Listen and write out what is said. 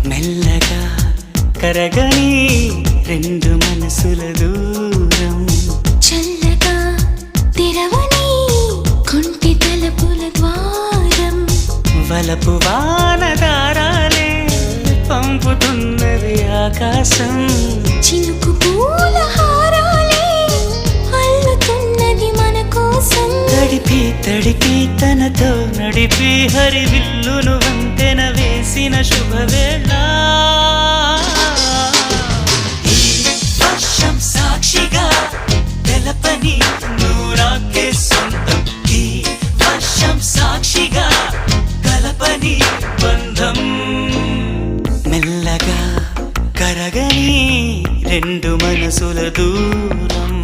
మెల్లగా కరగని రెండు మనసుల దూరం, చల్లగా తెరవని కొంటి తలుపుల ద్వారం, వలపు వానదారాలే పంపుతున్నది ఆకాశం, చినుకు పూల హారాలే అల్లుతున్నది మన కోసం. తడిపి తడిపి తనతో నడిపి హరివిల్లును వంతెన వేసిన శుభవేళ. ఈ వర్షం సాక్షిగా తెలపని నూరాకే సొంతం, ఈ వర్షం సాక్షిగా కలపని బంధం, మెల్లగా కరగని రెండు మనసుల దూరం.